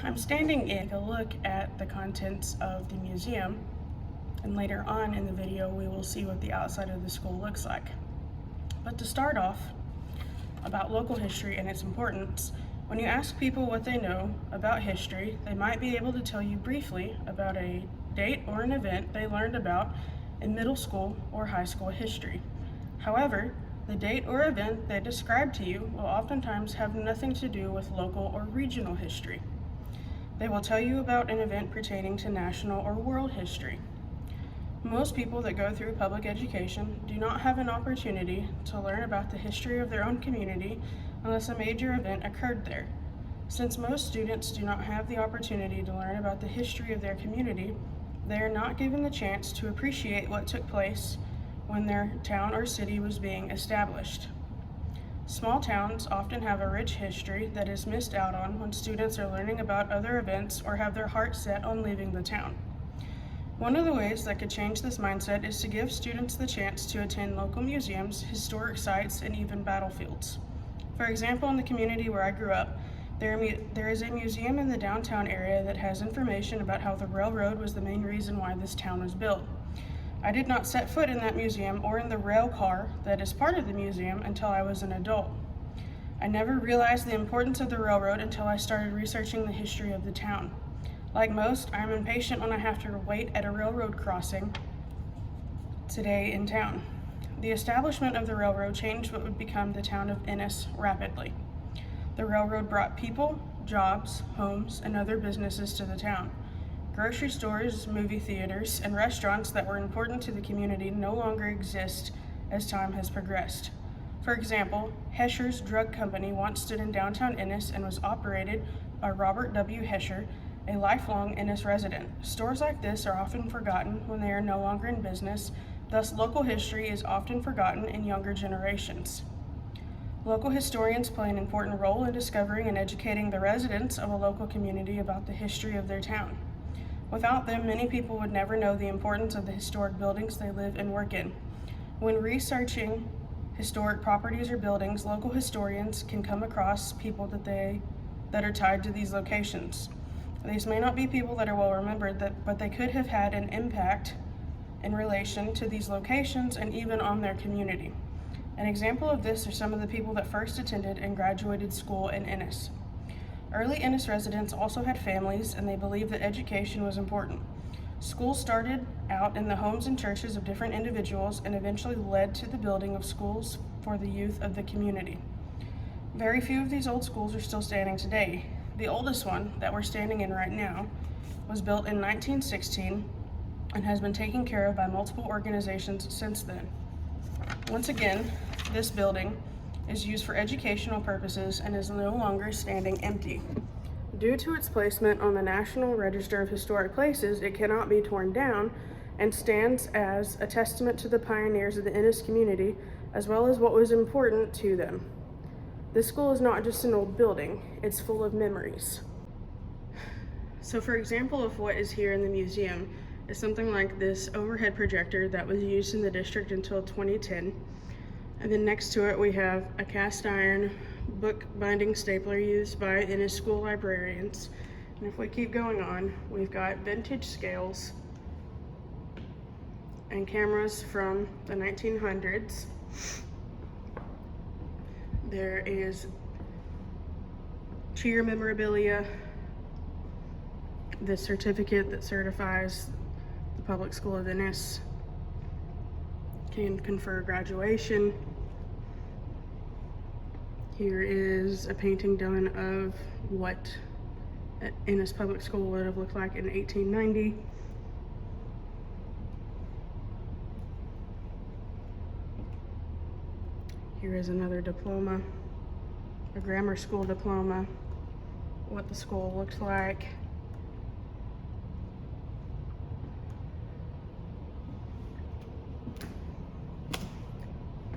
I'm standing in to look at the contents of the museum, and later on in the video we will see what the outside of the school looks like. But to start off, about local history and its importance, when you ask people what they know about history, they might be able to tell you briefly about a date or an event they learned about in middle school or high school history. However, the date or event they describe to you will oftentimes have nothing to do with local or regional history. They will tell you about an event pertaining to national or world history. Most people that go through public education do not have an opportunity to learn about the history of their own community unless a major event occurred there. Since most students do not have the opportunity to learn about the history of their community, they are not given the chance to appreciate what took place when their town or city was being established. Small towns often have a rich history that is missed out on when students are learning about other events or have their heart set on leaving the town. One of the ways that could change this mindset is to give students the chance to attend local museums, historic sites, and even battlefields. For example, in the community where I grew up, there is a museum in the downtown area that has information about how the railroad was the main reason why this town was built. I did not set foot in that museum or in the rail car that is part of the museum until I was an adult. I never realized the importance of the railroad until I started researching the history of the town. Like most, I'm impatient when I have to wait at a railroad crossing today in town. The establishment of the railroad changed what would become the town of Ennis rapidly. The railroad brought people, jobs, homes, and other businesses to the town. Grocery stores, movie theaters, and restaurants that were important to the community no longer exist as time has progressed. For example, Hesher's Drug Company once stood in downtown Ennis and was operated by Robert W. Hesher, a lifelong Ennis resident. Stores like this are often forgotten when they are no longer in business, thus local history is often forgotten in younger generations. Local historians play an important role in discovering and educating the residents of a local community about the history of their town. Without them, many people would never know the importance of the historic buildings they live and work in. When researching historic properties or buildings, local historians can come across people that are tied to these locations. These may not be people that are well remembered, but they could have had an impact in relation to these locations and even on their community. An example of this are some of the people that first attended and graduated school in Ennis. Early Ennis residents also had families, and they believed that education was important. Schools started out in the homes and churches of different individuals and eventually led to the building of schools for the youth of the community. Very few of these old schools are still standing today. The oldest one that we're standing in right now was built in 1916 and has been taken care of by multiple organizations since then. Once again, this building is used for educational purposes and is no longer standing empty. Due to its placement on the National Register of Historic Places, it cannot be torn down and stands as a testament to the pioneers of the Ennis community as well as what was important to them. This school is not just an old building, it's full of memories. So for example of what is here in the museum is something like this overhead projector that was used in the district until 2010. And then next to it we have a cast iron book binding stapler used by Ennis school librarians. And if we keep going on, we've got vintage scales and cameras from the 1900s. There is cheer memorabilia, the certificate that certifies the public school of Ennis can confer graduation. Here is a painting done of what Ennis Public School would have looked like in 1890. Here is another diploma, a grammar school diploma, what the school looked like.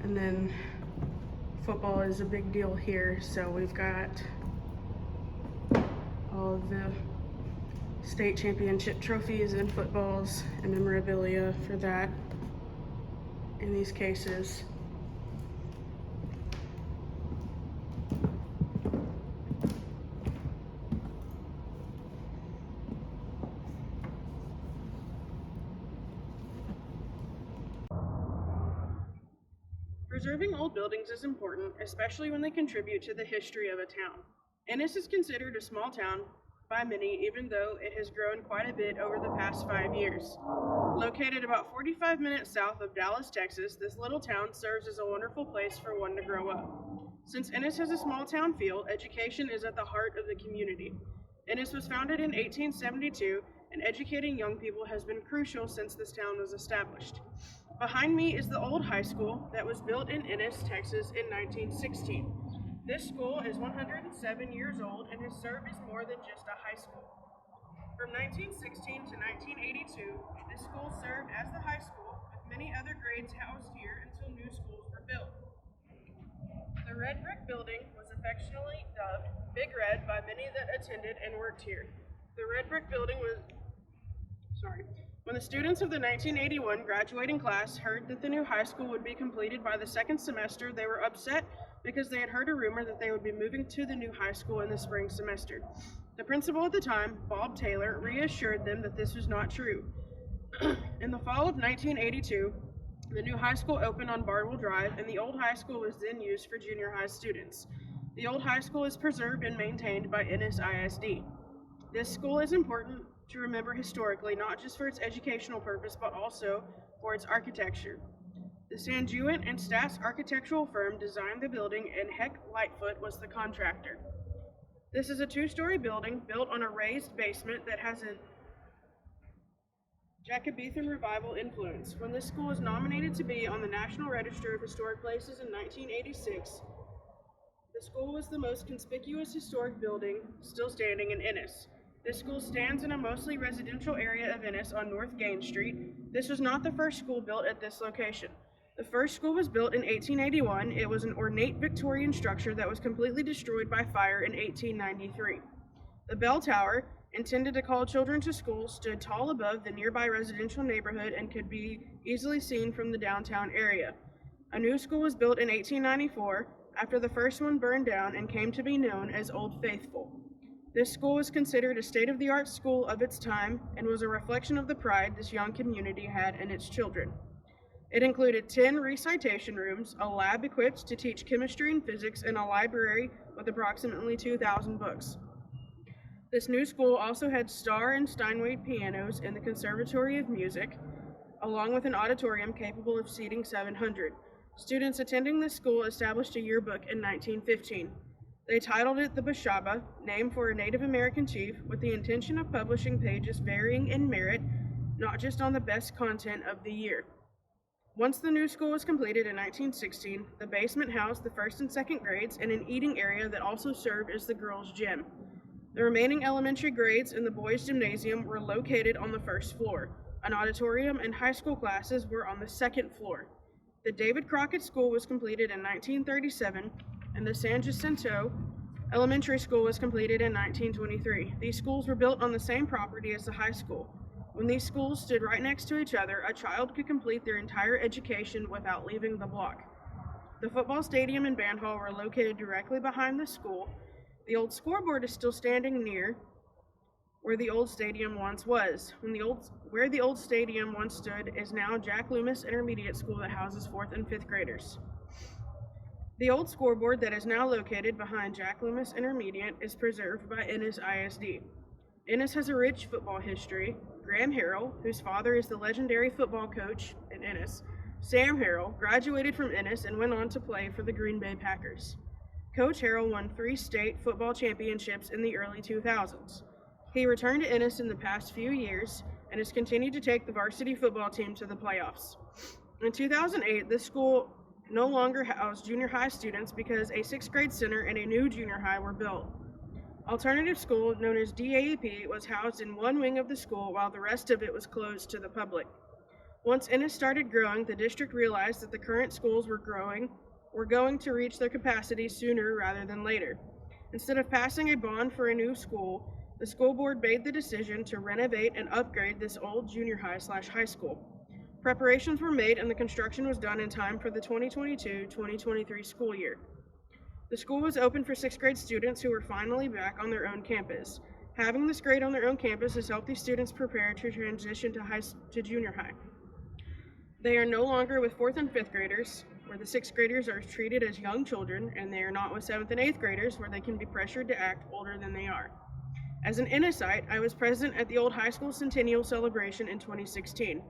And then football is a big deal here, so we've got all of the state championship trophies and footballs and memorabilia for that in these cases. Preserving old buildings is important, especially when they contribute to the history of a town. Ennis is considered a small town by many, even though it has grown quite a bit over the past 5 years. Located about 45 minutes south of Dallas, Texas, this little town serves as a wonderful place for one to grow up. Since Ennis has a small town feel, education is at the heart of the community. Ennis was founded in 1872, and educating young people has been crucial since this town was established. Behind me is the old high school that was built in Ennis, Texas in 1916. This school is 107 years old and has served as more than just a high school. From 1916 to 1982, this school served as the high school, with many other grades housed here until new schools were built. The red brick building was affectionately dubbed Big Red by many that attended and worked here. The red brick building was, when the students of the 1981 graduating class heard that the new high school would be completed by the second semester, they were upset because they had heard a rumor that they would be moving to the new high school in the spring semester. The principal at the time, Bob Taylor, reassured them that this was not true. In the fall of 1982, the new high school opened on Bardwell Drive, and the old high school was then used for junior high students. The old high school is preserved and maintained by Ennis ISD. This school is important to remember historically, not just for its educational purpose, but also for its architecture. The San Juan and Stas architectural firm designed the building, and Heck Lightfoot was the contractor. This is a 2-story building built on a raised basement that has a Jacobean Revival influence. When this school was nominated to be on the National Register of Historic Places in 1986, the school was the most conspicuous historic building still standing in Ennis. This school stands in a mostly residential area of Ennis on North Gain Street. This was not the first school built at this location. The first school was built in 1881. It was an ornate Victorian structure that was completely destroyed by fire in 1893. The bell tower, intended to call children to school, stood tall above the nearby residential neighborhood and could be easily seen from the downtown area. A new school was built in 1894 after the first one burned down and came to be known as Old Faithful. This school was considered a state-of-the-art school of its time and was a reflection of the pride this young community had in its children. It included 10 recitation rooms, a lab equipped to teach chemistry and physics, and a library with approximately 2,000 books. This new school also had Starr and Steinway pianos in the Conservatory of Music, along with an auditorium capable of seating 700. Students attending this school established a yearbook in 1915. They titled it the Bashaba, named for a Native American chief, with the intention of publishing pages varying in merit, not just on the best content of the year. Once the new school was completed in 1916, the basement housed the first and second grades and an eating area that also served as the girls' gym. The remaining elementary grades and the boys' gymnasium were located on the first floor. An auditorium and high school classes were on the second floor. The David Crockett School was completed in 1937, and the San Jacinto Elementary School was completed in 1923. These schools were built on the same property as the high school. When these schools stood right next to each other, a child could complete their entire education without leaving the block. The football stadium and band hall were located directly behind the school. The old scoreboard is still standing near where the old stadium once was. Where the old stadium once stood is now Jack Loomis Intermediate School that houses 4th and 5th graders. The old scoreboard that is now located behind Jack Loomis Intermediate is preserved by Ennis ISD. Ennis has a rich football history. Graham Harrell, whose father is the legendary football coach in Ennis, Sam Harrell, graduated from Ennis and went on to play for the Green Bay Packers. Coach Harrell won 3 state football championships in the early 2000s. He returned to Ennis in the past few years and has continued to take the varsity football team to the playoffs. In 2008, this school no longer housed junior high students because a 6th grade center and a new junior high were built. Alternative school, known as DAEP, was housed in one wing of the school while the rest of it was closed to the public. Once Ennis started growing, the district realized that the current schools were going to reach their capacity sooner rather than later. Instead of passing a bond for a new school, the school board made the decision to renovate and upgrade this old junior high/high school. Preparations were made and the construction was done in time for the 2022-2023 school year. The school was open for 6th grade students who were finally back on their own campus. Having this grade on their own campus has helped these students prepare to transition to junior high. They are no longer with 4th and 5th graders. where the 6th graders are treated as young children, and they are not with 7th and 8th graders, where they can be pressured to act older than they are. As an Ennisite, I was present at the old high school centennial celebration in 2016.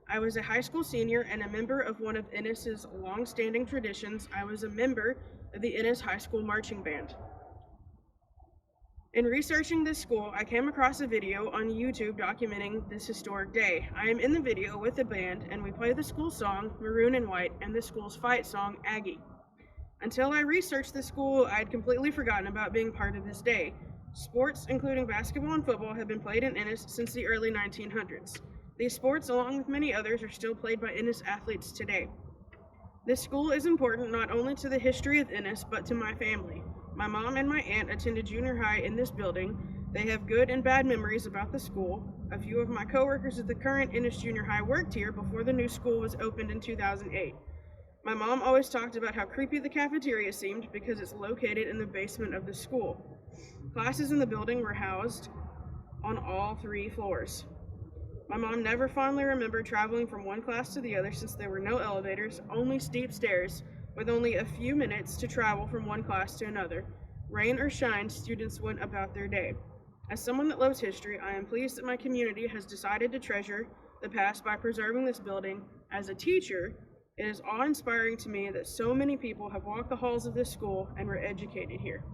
I was a high school senior and a member of one of Ennis's long-standing traditions. I was a member of the Ennis High School Marching Band. In researching this school, I came across a video on YouTube documenting this historic day. I am in the video with the band, and we play the school song, Maroon and White, and the school's fight song, Aggie. Until I researched the school, I had completely forgotten about being part of this day. Sports, including basketball and football, have been played in Ennis since the early 1900s. These sports, along with many others, are still played by Ennis athletes today. This school is important not only to the history of Ennis, but to my family. My mom and my aunt attended junior high in this building. They have good and bad memories about the school. A few of my coworkers at the current Ennis Junior High worked here before the new school was opened in 2008. My mom always talked about how creepy the cafeteria seemed because it's located in the basement of the school. Classes in the building were housed on all 3 floors. My mom never fondly remembered traveling from one class to the other since there were no elevators, only steep stairs, with only a few minutes to travel from one class to another. Rain or shine, students went about their day. As someone that loves history, I am pleased that my community has decided to treasure the past by preserving this building. As a teacher, it is awe-inspiring to me that so many people have walked the halls of this school and were educated here.